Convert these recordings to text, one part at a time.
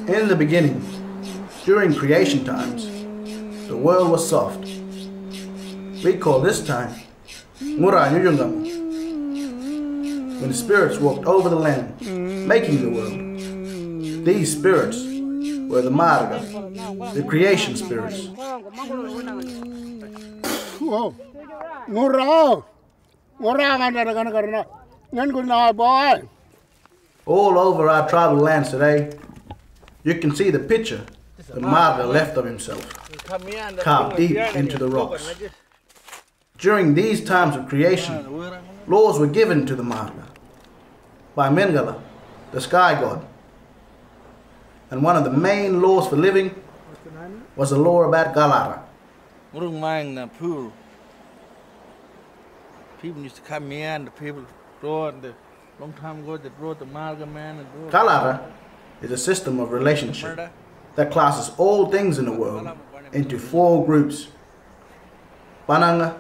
In the beginning, during creation times, the world was soft. We call this time ngurra, when the spirits walked over the land, making the world. These spirits were the marga, the creation spirits. All over our tribal lands today, you can see the picture the marga left of himself, carved deep into the rocks. During these times of creation, laws were given to the marga by Mengala, the sky god. And one of the main laws for living was the law about galharra. People used to come here and the people brought the long time ago they brought the marga man and galharra is a system of relationship that classes all things in the world into 4 groups: Bananga,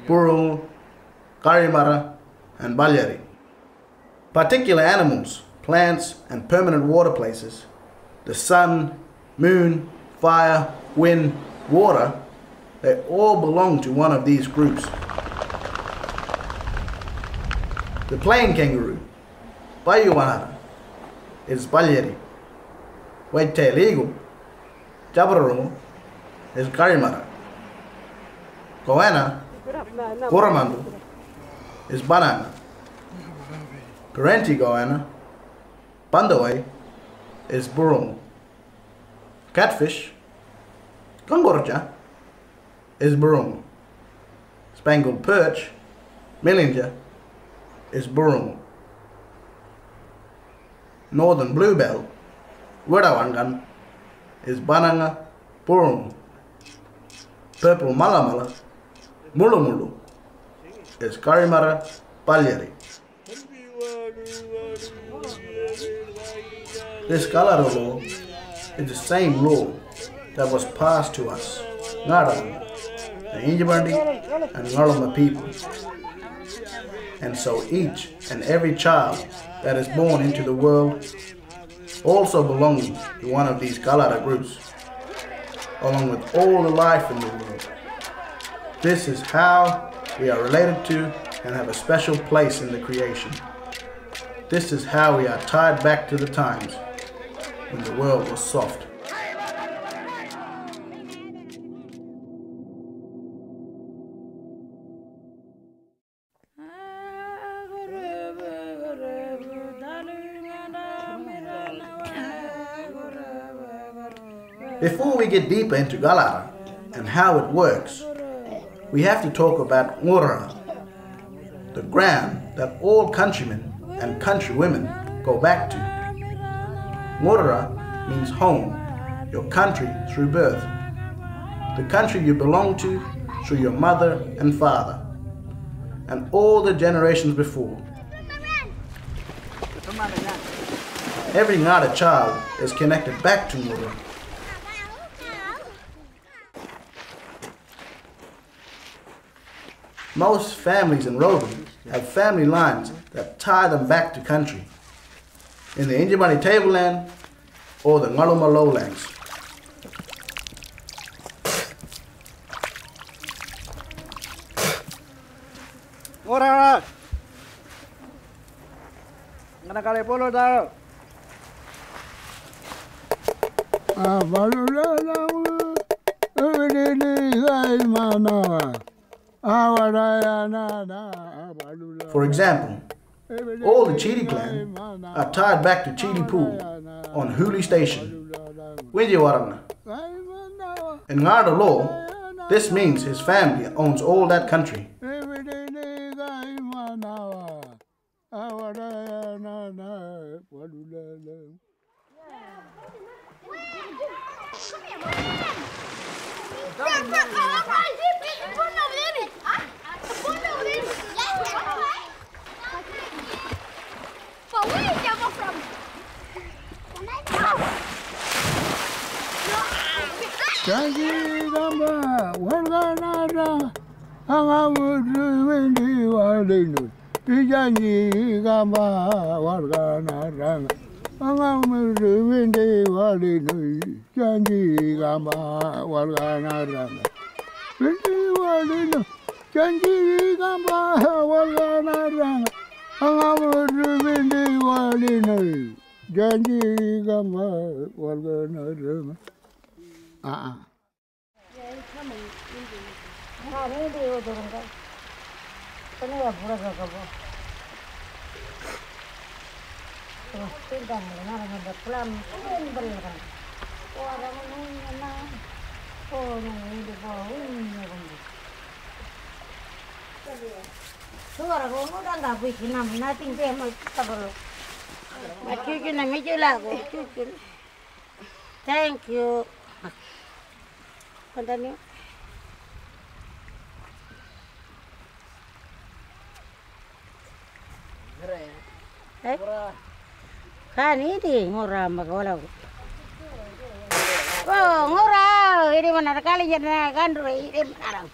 Burungu, Garimarra, and Balyirri. Particular animals, plants, and permanent water places, the sun, moon, fire, wind, water, they all belong to one of these groups. The plain kangaroo, bayuwanarra, is Balyirri. Wedgetail eagle, jaburrunu, is Garimarra. Goanna, gurumarnthu, is Bananga. Goanna, bandawai, is Burungu. Catfish, garngurrja, is Burungu. Spangled perch, millinja, is Burungu. Northern bluebell, wirdawanggan, is Bananga, Burungu. Purple mala, mulu, is Garimarra, Balyirri. This galharra law is the same law that was passed to us, Ngurrara, the Yindjibarndi and Ngarluma people. And so each and every child that is born into the world also belonging to one of these galharra groups, along with all the life in the world. This is how we are related to and have a special place in the creation. This is how we are tied back to the times when the world was soft. Before we get deeper into galharra and how it works, we have to talk about ngurrara, the ground that all countrymen and countrywomen go back to. Ngurrara means home, your country through birth, the country you belong to through your mother and father, and all the generations before. Every Ngurrara child is connected back to Ngurrara. Most families in Rogan have family lines that tie them back to country, in the Yindjibarndi tableland or the Ngarluma lowlands. Ngurrara, ngana kali polo dah. For example, all the Chidi clan are tied back to Chidi Pool on Huli Station, Yindjibarndi. In Ngurrara law, this means his family owns all that country. Angamurubindi walinu janji gamba walganarra. Bindi walinu janji gamba walganarra. Angamurubindi walinu janji gamba walganarra. Thank you. Continue. Kan ini ngurra magalau. Oh ngurra, ini mana kali jadi kan ini sekarang.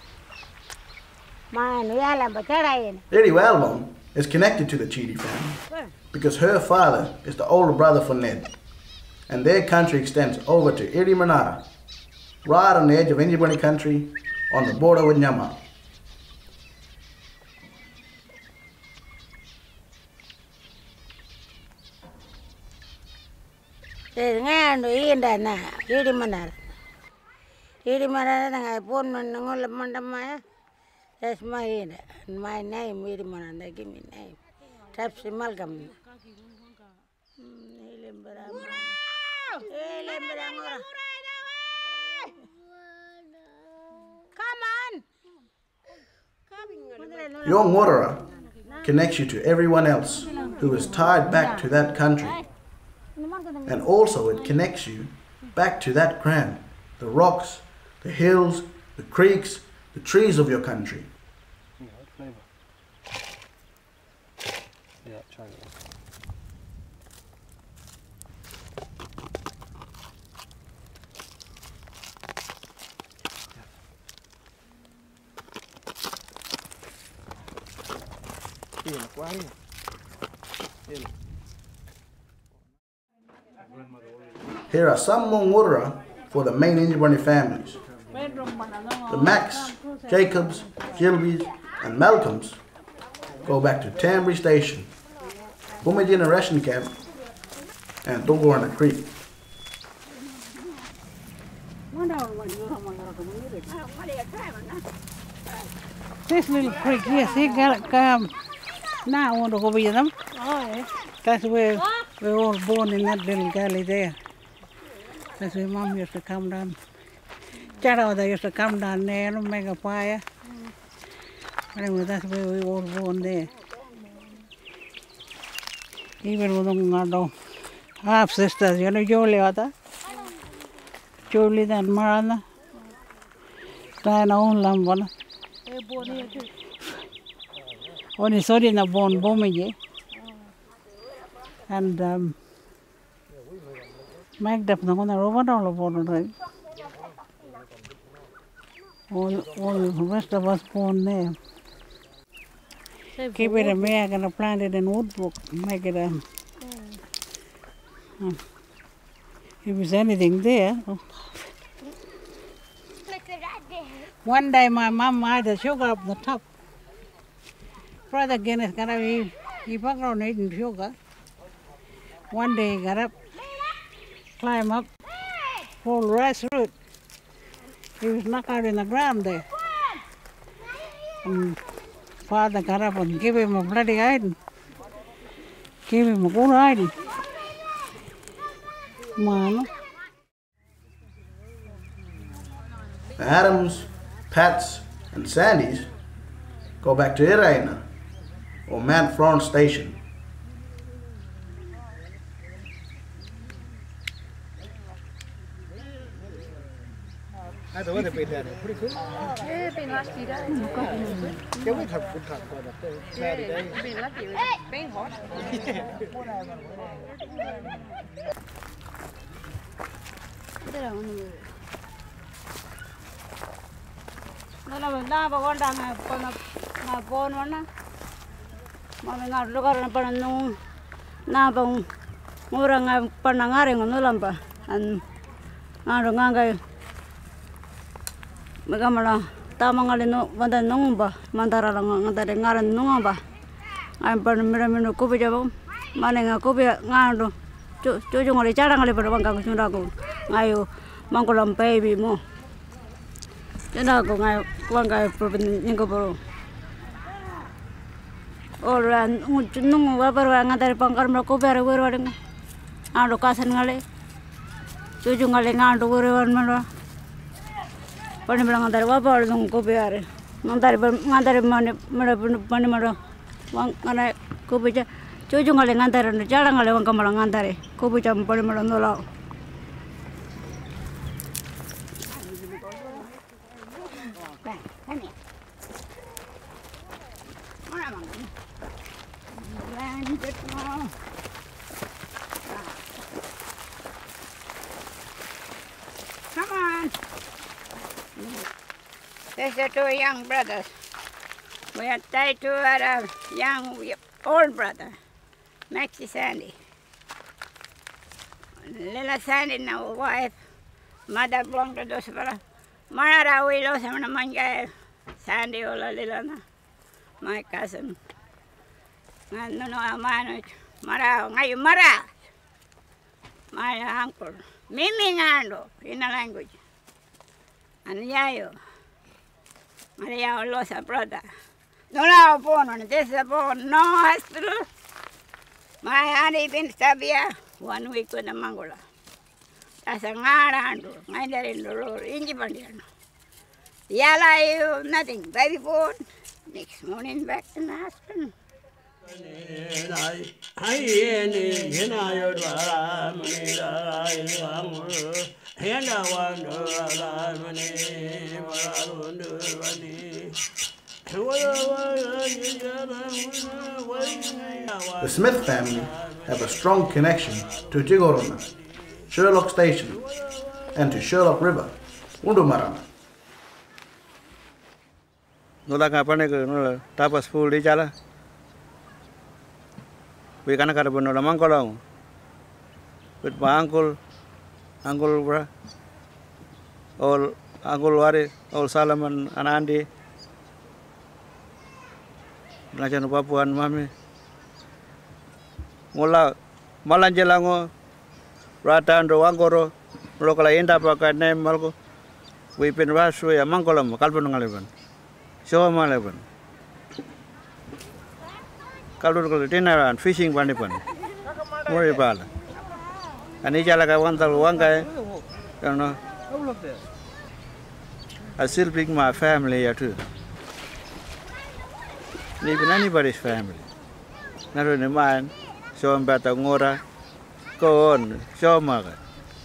Mana ya lah baca ini. Yindjibarndi is connected to the Chidi family because her father is the older brother for Ned, and their country extends over to Ngurrara, right on the edge of Yindjibarndi country on the border with Myanmar. Dengan indah na, Yindjibarndi. Yindjibarndi dengan pun menengok lemah. That's my name, Yindjibarndi. Give me name. Taps amalgam. Come on. Your Ngurrara connects you to everyone else who is tied back to that country. And also it connects you back to that ground, the rocks, the hills, the creeks, the trees of your country. Yeah, try it. Here are some more Ngurrara for the main Yindjibarndi families. The Macs, Jacobs, Gilbys, and Malcolms go back to Tambry Station, Bumajina Ration Camp, and Goanna Creek. This little creek here, see, now I want to go with them. That's where we were all born in that little galley there. That's where Mom used to come down. They used to come down there and make a fire. Anyway, that's where we were all born there. Even with our half sisters, you know, Julie and Marana. Diana own lamb. Only sorry na born Bomaye. And Magda na ko na roba all born. All the rest of us born there. Keep it a bag and plant it in woodbrook. Make it a. If there's anything there. One day my mom had the sugar up the top. Brother Guinness got up, he fucked around eating sugar. One day he got up, climbed up, pulled rice root. He was knocked out in the ground there. And father got up and gave him a bloody hiding. Gave him a good hiding. Man. The Adams, Pats, and Sandys go back to Iraina or Mount Florence Station. I don't want to be there. Pretty good. Yeah, been last few days. Can we have good time for that? Saturday. Been lucky. Been hot. Na ba wanda na bon wana. Ma nga lugar na pa nung na bang ngurra ngai Bananga ngunulamba an ngaro ngangai megamala tamangale no vanda nongba mandara ngandare ngaran nongba ai pan miramino kopi jabo manenga kopi ngando jojongale jarangale pada wanggang sundaku ngayo mangkolam baby mo sundaku ngayo wanggai provinsi Ngurrara orang nung babar ngandare pangkar mereka kopi ara werwadeng ando kasan ngale jojongale ngando werwan mana pani bilang ngandare wabal nung kopi are ngandare mane mara wang ngana kopi ja jojongale ngandare no jarangale wang kamala ngandare kopi jam pani mara nola Come on. These are two young brothers. We are tied to our young old brother, Maxie Sandy. Little Sandy now wife, mother belonged to those fellows. Mara we lost him in Manga. Sandy ola little na, my cousin. No amano Mara ngayo Mara. My uncle. Mimi ngando in a language. And yayo. Maria lost a brother. No la born this is born no hospital. My auntie been Sabia 1 week with the Mangola. That's a Ngarando, neither in the road, Yindjibarndi. Yala you nothing, baby born. Next morning back to the husband. The Smith family have a strong connection to Jaburrunu, Sherlock Station, and to Sherlock River, Ngurrara. Tapas full di jala. We can cut upon the Mangolang with my uncle, bra, all Uncle Wari, all Solomon and Andy, Najan Papu and Mami. Mula Malangelango, Rata and Wangoro, local Indapaka name Malco. We've been rushed with a Mangolam, Calvin Show 11. Kalur dinner and fishing panipan. Moribala. And each like I want one guy, you know. I still bring my family here too. Even anybody's family. Not only mine, show them better ngurra, go on, show them.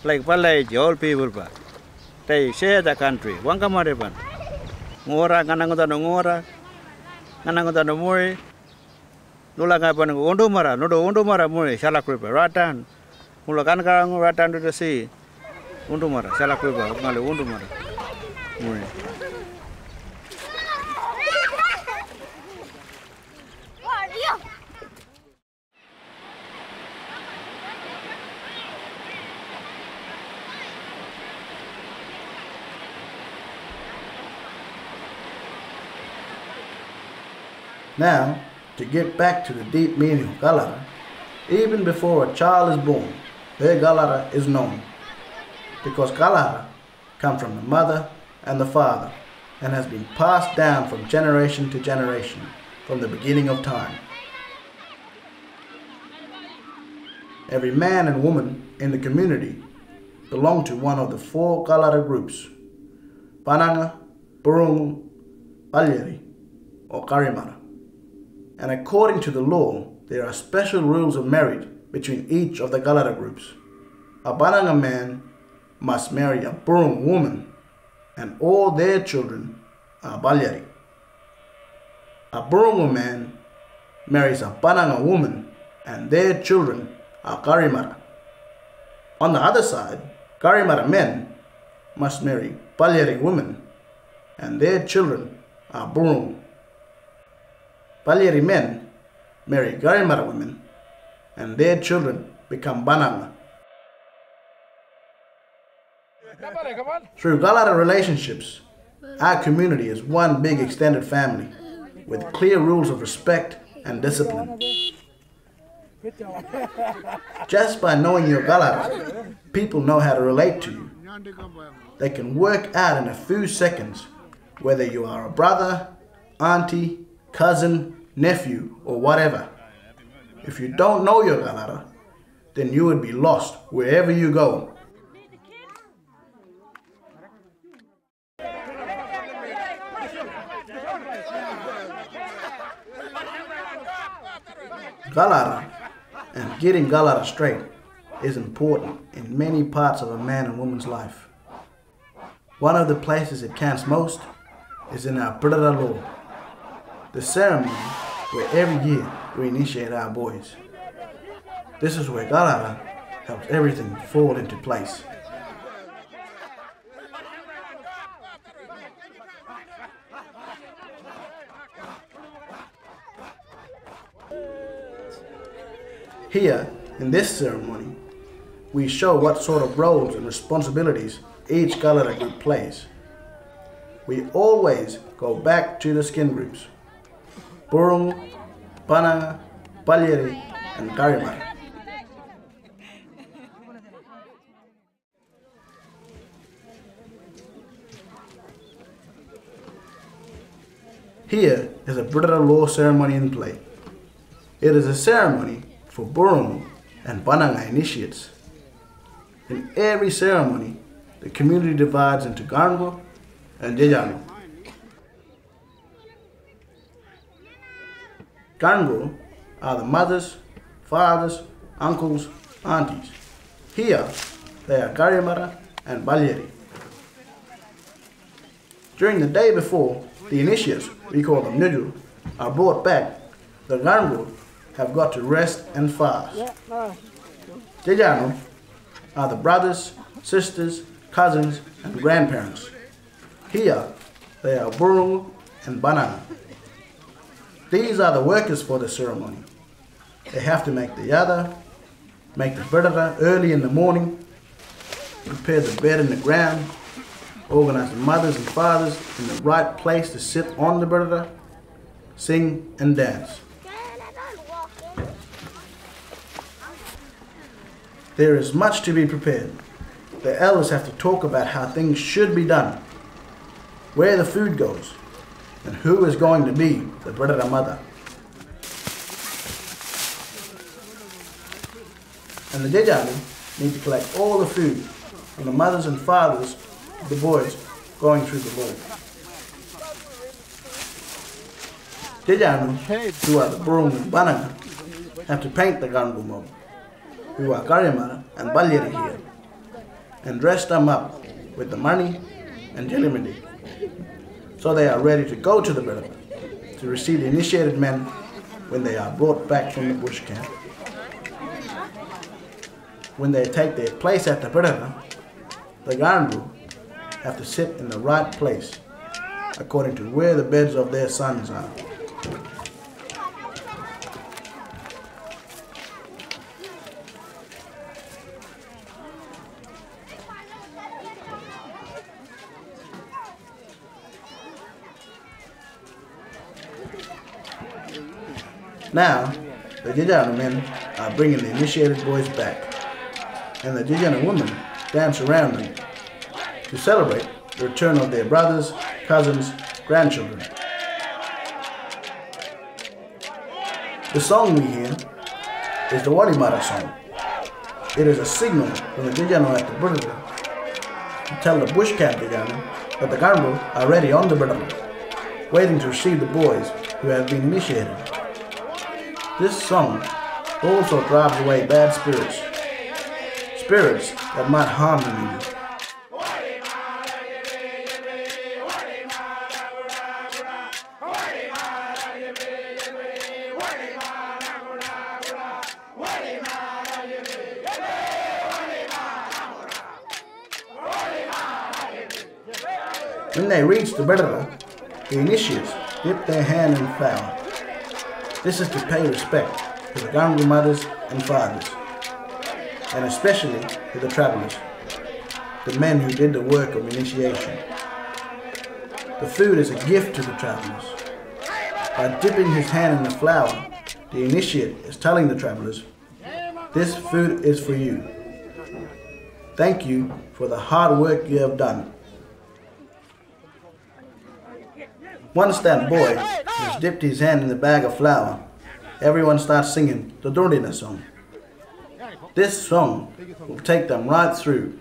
Like Balyirri, all people, they share the country. Wanggangarra, ngurra, ngurra, ngurra, muri. Nula kapan ngurrara, ngurrara muri, shalak river, ratan. Mula kangaroo ratan to the sea. Ngurrara, shalak river, ngurrara muri. Now, to get back to the deep meaning of galharra, even before a child is born, their galharra is known. Because galharra comes from the mother and the father and has been passed down from generation to generation from the beginning of time. Every man and woman in the community belong to one of the 4 galharra groups: Bananga, Burungu, Balyirri, or Garimarra. And according to the law, there are special rules of marriage between each of the galharra groups. A Bananga man must marry a Burungu woman, and all their children are Balyirri. A Burungu man marries a Bananga woman, and their children are Garimarra. On the other side, Garimarra men must marry Balyirri women, and their children are Burungu. Balyirri men marry Garimarra women, and their children become Bananga. Through galharra relationships, our community is one big extended family with clear rules of respect and discipline. Just by knowing your galharra, people know how to relate to you. They can work out in a few seconds whether you are a brother, auntie, cousin, nephew, or whatever. If you don't know your galharra, then you would be lost wherever you go. Galharra and getting galharra straight is important in many parts of a man and woman's life. One of the places it counts most is in our Pilbara law, the ceremony where every year we initiate our boys. This is where galharra helps everything fall into place. Here, in this ceremony, we show what sort of roles and responsibilities each galharra group plays. We always go back to the skin groups: Burungu, Bananga, Balyirri and Garimarra. Here is a Pilbara law ceremony in play. It is a ceremony for Burungu and Bananga initiates. In every ceremony, the community divides into garngurrja and jaburrunu. Garngurrja are the mothers, fathers, uncles, aunties. Here, they are Garimarra and Balyirri. During the day before, the initiates, we call them ngurra, are brought back. The garngurrja have got to rest and fast. Jaburrunu are the brothers, sisters, cousins, and grandparents. Here, they are Burungu and Bananga. These are the workers for the ceremony. They have to make the yada, make the Pilbara early in the morning, prepare the bed in the ground, organize the mothers and fathers in the right place to sit on the Pilbara, sing and dance. There is much to be prepared. The elders have to talk about how things should be done, where the food goes, and who is going to be the Pilbara mother. And the jaburrunu need to collect all the food from the mothers and fathers of the boys going through the law. Jaburrunu, who are the Burungu and Bananga, have to paint the garngurrja mob, who are Garimarra and Balyirri here, and dress them up with the money and jelly, so they are ready to go to the Pilbara to receive the initiated men when they are brought back from the bush camp. When they take their place at the Pilbara, the garngurrja have to sit in the right place according to where the beds of their sons are. Now, the jaburrunu men are bringing the initiated boys back, and the jaburrunu women dance around them to celebrate the return of their brothers, cousins, grandchildren. The song we hear is the Ngurrara song. It is a signal from the jaburrunu at the Pilbara to tell the bush camp jaburrunu that the garngurrja are ready on the Pilbara, waiting to receive the boys who have been initiated. This song also drives away bad spirits, spirits that might harm the nigger. When they reach the Pilbara, the initiates dip their hand in flour. This is to pay respect to the garngurrja mothers and fathers. and especially to the travelers, the men who did the work of initiation. The food is a gift to the travelers. By dipping his hand in the flour, the initiate is telling the travelers, "This food is for you. Thank you for the hard work you have done." Once that boy has dipped his hand in the bag of flour, everyone starts singing the Durdina song. This song will take them right through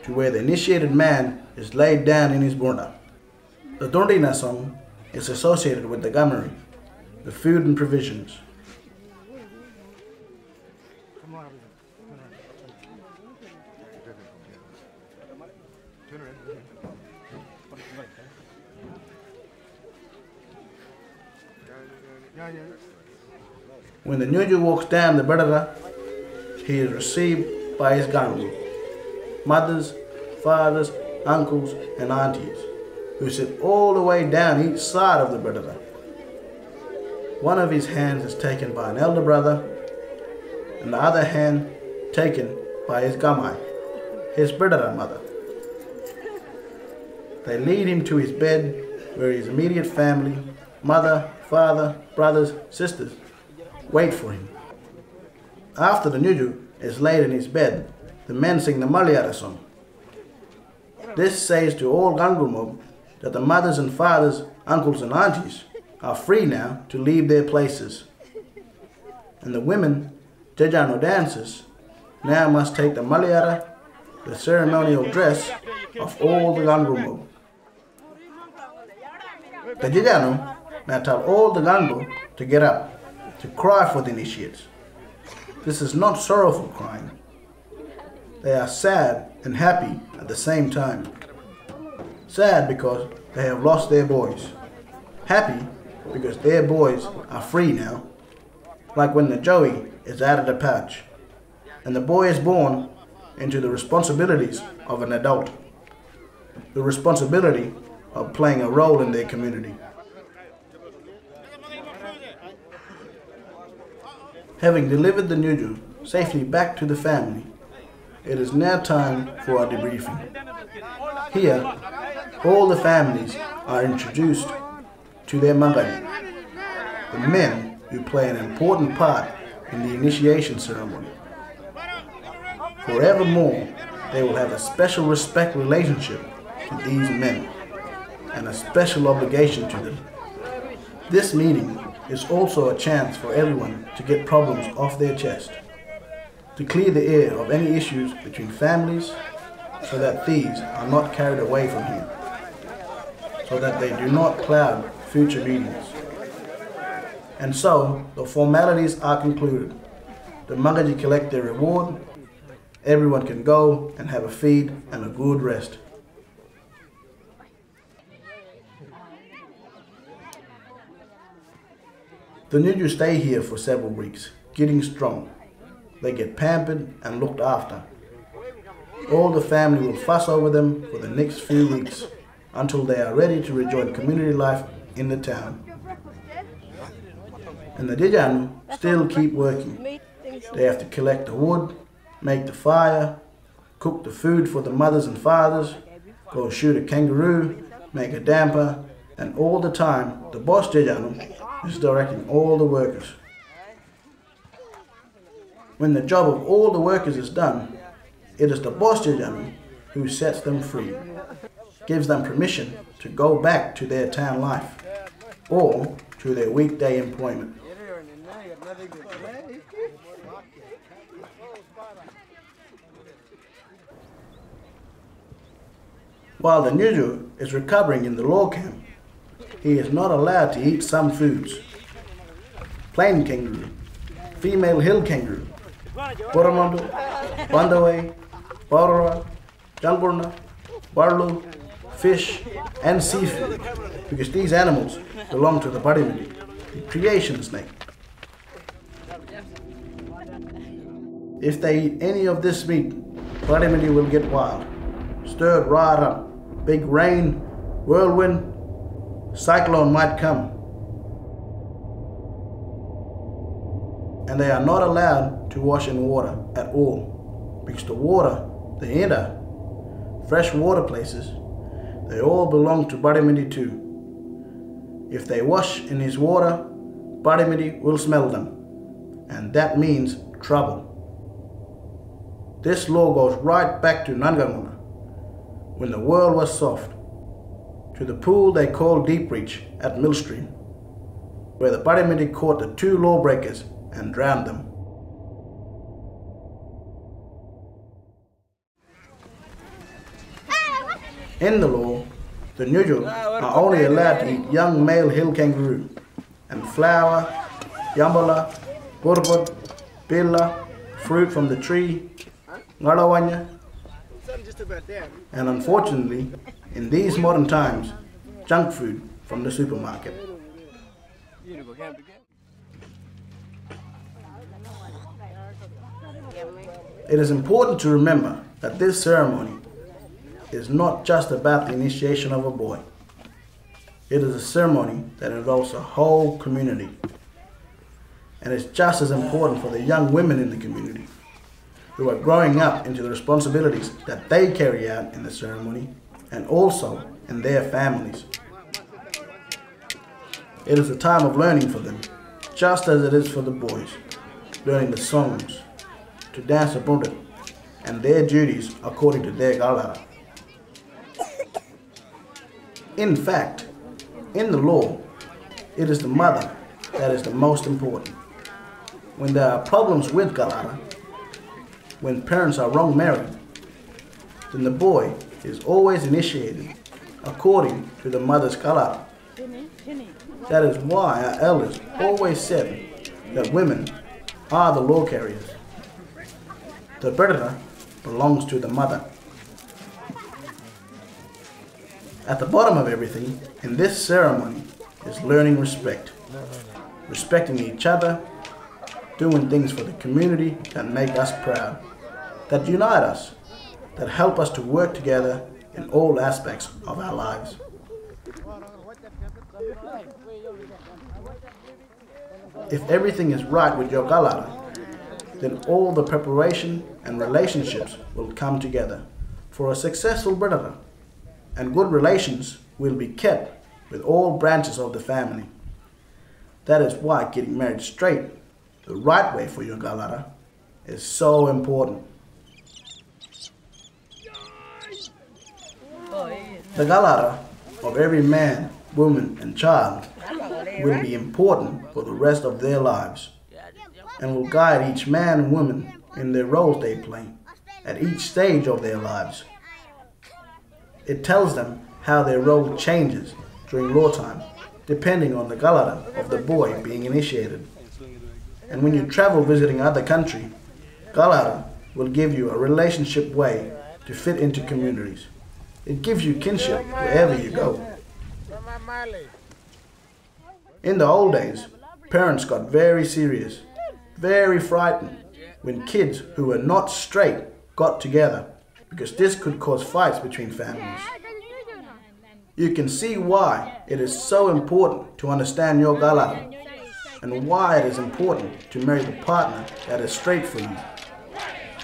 to where the initiated man is laid down in his burna. The Durdina song is associated with the gamari, the food and provisions. When the Nyuju walks down the Burungu, he is received by his garngurrja, mothers, fathers, uncles and aunties, who sit all the way down each side of the Burungu. One of his hands is taken by an elder brother, and the other hand taken by his gamai, his Burungu mother. They lead him to his bed, where his immediate family, mother, father, brothers, sisters, wait for him. After the Nyuju is laid in his bed, the men sing the Balyirri song. This says to all Ngurrara that the mothers and fathers, uncles and aunties are free now to leave their places. And the women, jaburrunu dancers, now must take the Balyirri, the ceremonial dress of all the Ngurrara. The jaburrunu now tell all the Ngurrara to get up, to cry for the initiates. This is not sorrowful crying. They are sad and happy at the same time. Sad because they have lost their boys. Happy because their boys are free now. Like when the joey is out of the pouch and the boy is born into the responsibilities of an adult. The responsibility of playing a role in their community. Having delivered the Nyuju safely back to the family, it is now time for our debriefing. Here, all the families are introduced to their mangani, the men who play an important part in the initiation ceremony. Forevermore, they will have a special respect relationship to these men and a special obligation to them. This meeting is also a chance for everyone to get problems off their chest, to clear the air of any issues between families so that these are not carried away from here, so that they do not cloud future meetings. And so, the formalities are concluded. The Mangaji collect their reward, everyone can go and have a feed and a good rest. The Nyuju stay here for several weeks, getting strong. They get pampered and looked after. All the family will fuss over them for the next few weeks until they are ready to rejoin community life in the town. And the jaburrunu still keep working. They have to collect the wood, make the fire, cook the food for the mothers and fathers, go shoot a kangaroo, make a damper, and all the time the boss jaburrunu is directing all the workers. When the job of all the workers is done, it is the boss jaburrunu who sets them free, gives them permission to go back to their town life or to their weekday employment. While the Nyuju is recovering in the law camp, he is not allowed to eat some foods. Plain kangaroo, female hill kangaroo, gorumarnthu, bandawai, paurara, jaburrunu, barlu, fish and seafood, because these animals belong to the Balyirri, the creation snake. If they eat any of this meat, Balyirri will get wild, stirred right up, big rain, whirlwind, cyclone might come. And they are not allowed to wash in water at all. because the water they enter, fresh water places, they all belong to Balyirri too. If they wash in his water, Balyirri will smell them, and that means trouble. This law goes right back to Wanggangarra, when the world was soft, to the pool they call Deep Reach at Millstream, where the Balyirri caught the 2 lawbreakers and drowned them. In the law, the Ngurrara are only allowed to eat young male hill kangaroo and flower, yambala, burbot, billa, fruit from the tree, wirdawanggan, and unfortunately, in these modern times, junk food from the supermarket. It is important to remember that this ceremony is not just about the initiation of a boy. It is a ceremony that involves a whole community. And it's just as important for the young women in the community who are growing up into the responsibilities that they carry out in the ceremony and also in their families. It is a time of learning for them, just as it is for the boys, learning the songs, to dance a burungu, and their duties according to their galharra. In fact, in the law, it is the mother that is the most important. When there are problems with galharra, when parents are wrong married, then the boy is always initiated according to the mother's galharra. That is why our elders always said that women are the law carriers. The predator belongs to the mother. At the bottom of everything in this ceremony is learning respect. Respecting each other, doing things for the community that make us proud, that unite us, that help us to work together in all aspects of our lives. If everything is right with your galharra, then all the preparation and relationships will come together for a successful predator, and good relations will be kept with all branches of the family. That is why getting married straight, the right way for your galharra, is so important. The galharra of every man, woman and child will be important for the rest of their lives and will guide each man and woman in their roles they play at each stage of their lives. It tells them how their role changes during law time, depending on the galharra of the boy being initiated. And when you travel visiting other country, galharra will give you a relationship way to fit into communities. It gives you kinship wherever you go. In the old days, parents got very serious, very frightened when kids who were not straight got together, because this could cause fights between families. You can see why it is so important to understand your galharra and why it is important to marry the partner that is straight for you.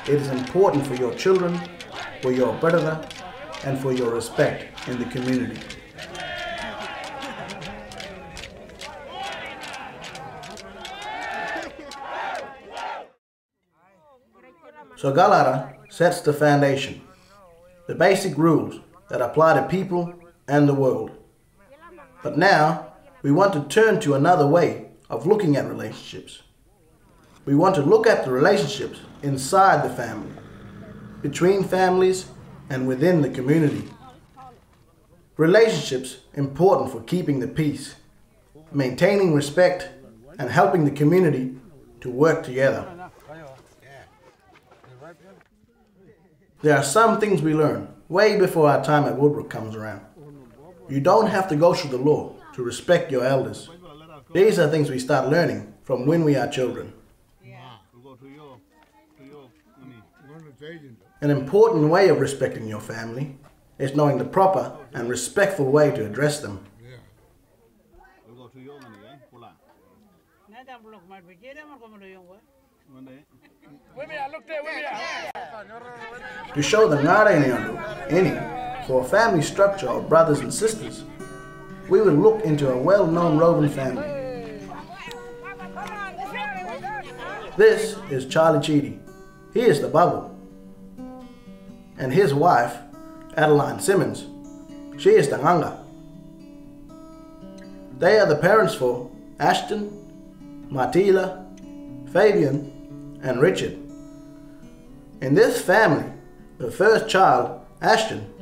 It is important for your children, for your predator, and for your respect in the community. So galharra sets the foundation, the basic rules that apply to people and the world. But now we want to turn to another way of looking at relationships. We want to look at the relationships inside the family, between families and within the community. Relationships important for keeping the peace, maintaining respect, and helping the community to work together. There are some things we learn way before our time at Woodbrook comes around. You don't have to go through the law to respect your elders. These are things we start learning from when we are children. An important way of respecting your family is knowing the proper and respectful way to address them. To show the ngara any for a family structure of brothers and sisters, we will look into a well-known roving family. This is Charlie Cheedy. He is the bubble. And his wife, Adeline Simmons, she is the nganga. They are the parents for Ashton, Martila, Fabian, and Richard. In this family, the first child, Ashton,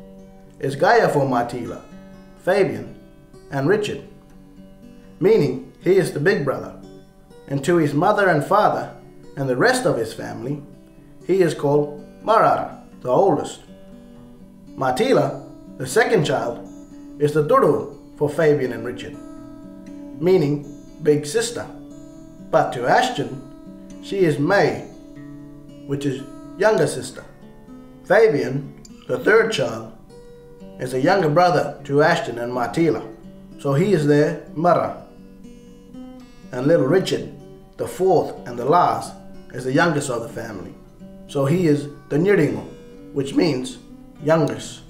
is Gaia for Martila, Fabian, and Richard, meaning he is the big brother. And to his mother and father and the rest of his family, he is called Ngurrara, the oldest. Martila, the second child, is the Duru for Fabian and Richard, meaning big sister. But to Ashton, she is May, which is younger sister. Fabian, the third child, is a younger brother to Ashton and Martila, so he is their Ngurra. And little Richard, the fourth and the last, is the youngest of the family, so he is the Nyiringu, which means youngest.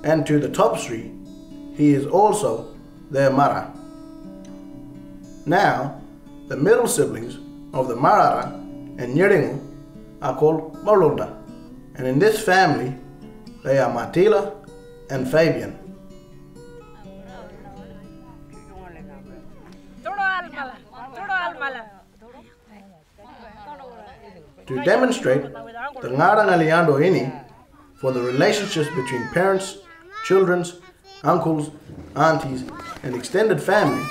And to the top three, he is also their Mara. Now, the middle siblings of the Ngurrara and Nyiringu are called Marulda, and in this family, they are Martila and Fabian. To demonstrate the Ngurrara for the relationships between parents, children, uncles, aunties, and extended family,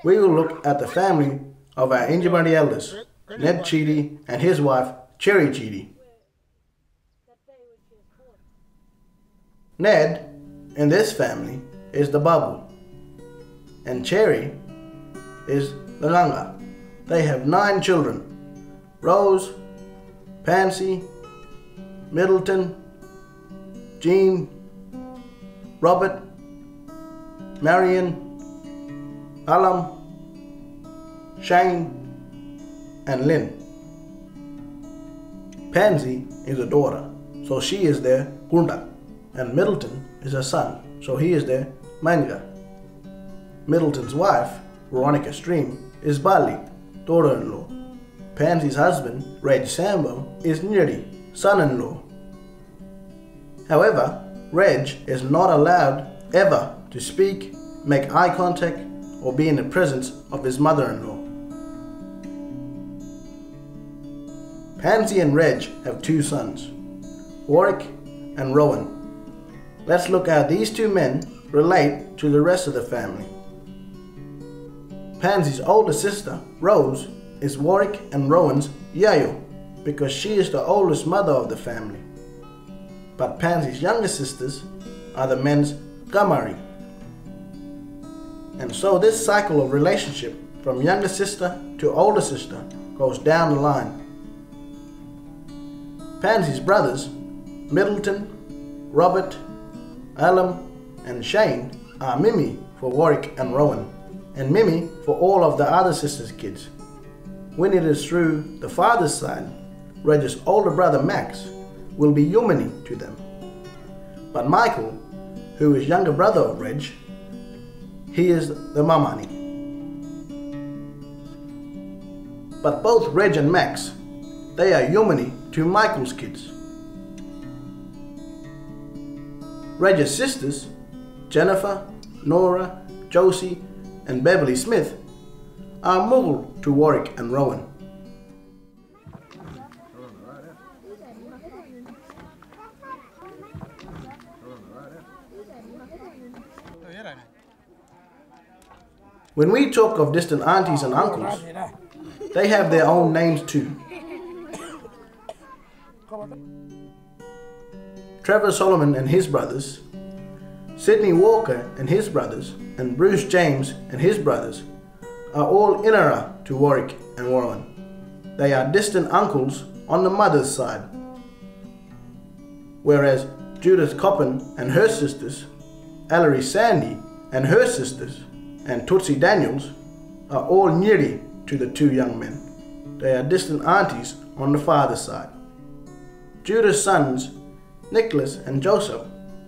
we will look at the family of our Yindjibarndi elders, Ned Cheedy and his wife, Cherry Cheedy. Ned, in this family, is the bubble, and Cherry is the nganga. They have 9 children: Rose, Pansy, Middleton, Jean, Robert, Marion, Alam, Shane, and Lynn. Pansy is a daughter, so she is their Gunda, and Middleton is a son, so he is their Manga. Middleton's wife, Veronica Stream, is Bali, daughter-in-law. Pansy's husband, Reg Sambo, is Nyeri, son-in-law. However, Reg is not allowed ever to speak, make eye contact, or be in the presence of his mother-in-law. Pansy and Reg have 2 sons, Warwick and Rowan. Let's look how these 2 men relate to the rest of the family. Pansy's older sister, Rose, is Warwick and Rowan's Yayo because she is the oldest mother of the family. But Pansy's younger sisters are the men's Gamari. And so this cycle of relationship from younger sister to older sister goes down the line. Pansy's brothers, Middleton, Robert, Alam, and Shane, are Mimi for Warwick and Rowan, and Mimi for all of the other sisters' kids. When it is through the father's side, Reg's older brother Max will be Yumani to them. But Michael, who is younger brother of Reg, he is the Mamani. But both Reg and Max, they are Yumani to Michael's kids. Reg's sisters, Jennifer, Nora, Josie, and Beverly Smith, are Mughal to Warwick and Rowan. When we talk of distant aunties and uncles, they have their own names too. Trevor Solomon and his brothers, Sidney Walker and his brothers, and Bruce James and his brothers are all Ngurrara to Warwick and Rowan. They are distant uncles on the mother's side. Whereas Judith Coppin and her sisters, Ellery Sandy and her sisters, and Tootsie Daniels are all Nyeri to the 2 young men. they are distant aunties on the father's side. Judah's sons, Nicholas and Joseph,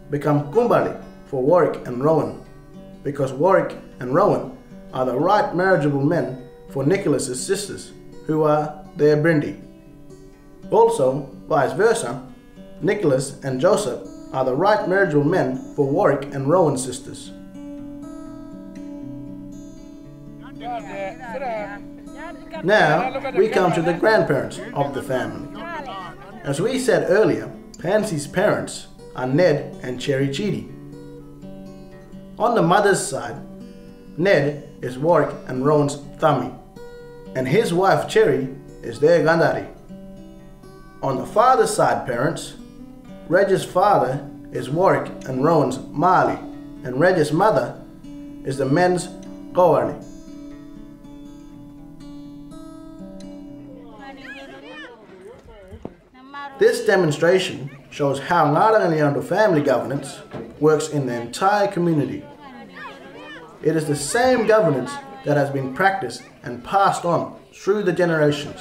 become kumbali for Warwick and Rowan, because Warwick and Rowan are the right marriageable men for Nicholas's sisters, who are their Brindi. Also, vice versa, Nicholas and Joseph are the right marriageable men for Warwick and Rowan's sisters. Now, we come to the grandparents of the family. As we said earlier, Pansy's parents are Ned and Cherry Chidi. On the mother's side, Ned is Warwick and Rowan's Thummy, and his wife Cherry is their Gandhari. On the father's side parents, Reg's father is Warwick and Rowan's Mali, and Reg's mother is the men's Gowali. This demonstration shows how Ngurrara family governance works in the entire community. It is the same governance that has been practiced and passed on through the generations.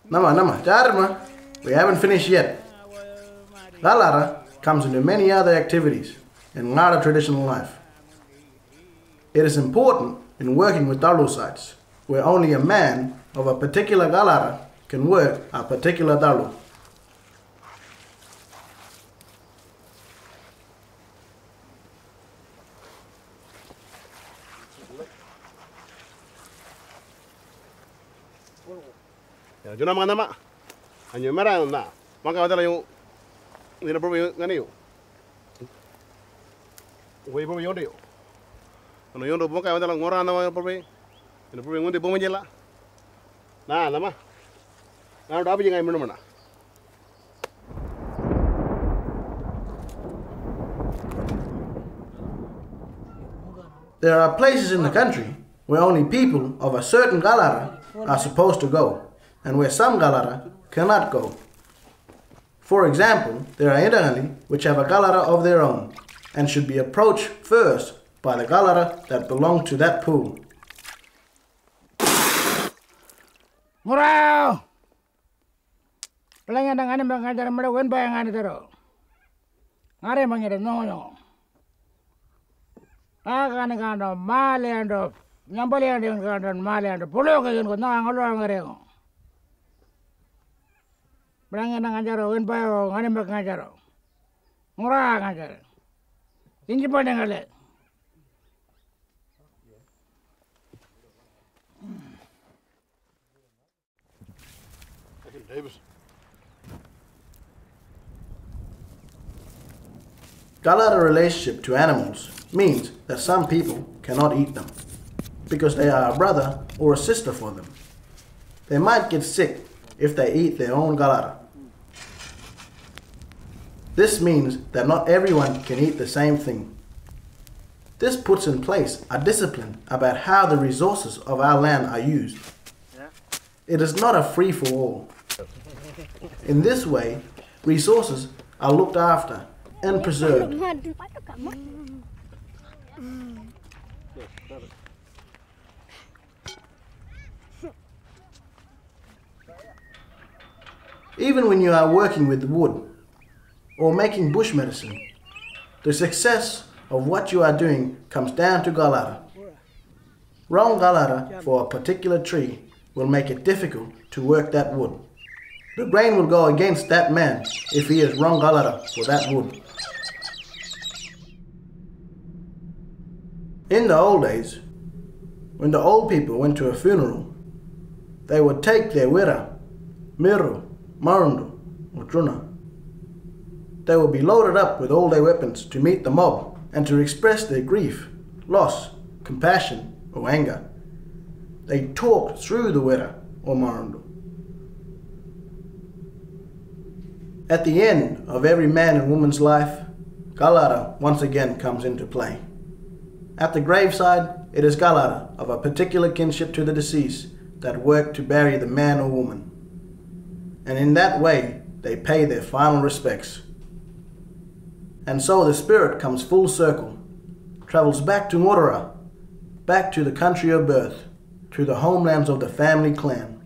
Nama, Jarma, we haven't finished yet. Galharra comes into many other activities in Ngurrara traditional life. It is important in working with dalu sites, where only a man of a particular galharra can work a particular dalu. Juna mga nama, anyo meron na. Maka wadala yung ninaprobe yung ganiyo. Uwe probe yung diyo. Ano yung dobo kaya wadala ngurra na mga probe. Ninaprobe yung hindi bumajela. Na nama. Ano dapat yung ngayon mana? There are places in the country where only people of a certain galharra are supposed to go, and where some galharra cannot go. For example, there are Indangali which have a galharra of their own and should be approached first by the galharra that belong to that pool. Ngurra! Pelanggan dengan mengajar mereka bayangan itu. Ngare mengira nonyo. Akan kando malendo, nyambaliando kando malendo. Pulau kajian kau nang orang ngare. Pelanggan mengajar orang bayangan ngare mengajar. Ngurra mengajar. Yindjibarndi and Ngarluma. Galharra relationship to animals means that some people cannot eat them because they are a brother or a sister for them. They might get sick if they eat their own galharra. This means that not everyone can eat the same thing. This puts in place a discipline about how the resources of our land are used. It is not a free-for-all. In this way, resources are looked after and preserved. Even when you are working with wood or making bush medicine, the success of what you are doing comes down to galharra. Wrong galharra for a particular tree will make it difficult to work that wood. The grain will go against that man if he is wrong galharra for that wood. In the old days, when the old people went to a funeral, they would take their wirra, miru, marundu, or truna. They would be loaded up with all their weapons to meet the mob and to express their grief, loss, compassion, or anger. They talk through the wera or marundu. At the end of every man and woman's life, galharra once again comes into play. At the graveside, it is galharra of a particular kinship to the deceased that work to bury the man or woman. And in that way, they pay their final respects. And so the spirit comes full circle, travels back to Ngurrara, back to the country of birth, to the homelands of the family clan.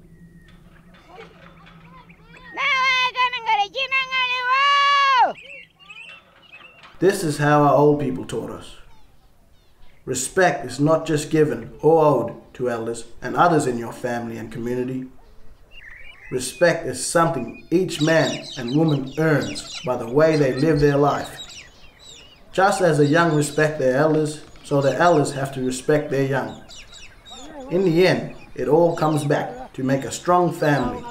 This is how our old people taught us. Respect is not just given or owed to elders and others in your family and community. Respect is something each man and woman earns by the way they live their life. Just as the young respect their elders, so the elders have to respect their young. In the end, it all comes back to make a strong family,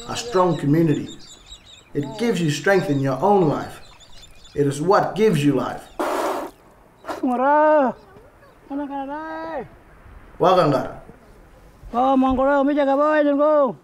a strong community. It gives you strength in your own life. It is what gives you life. Wanggangarra. Oh, mangkoro, mi jaga boy, tunggu.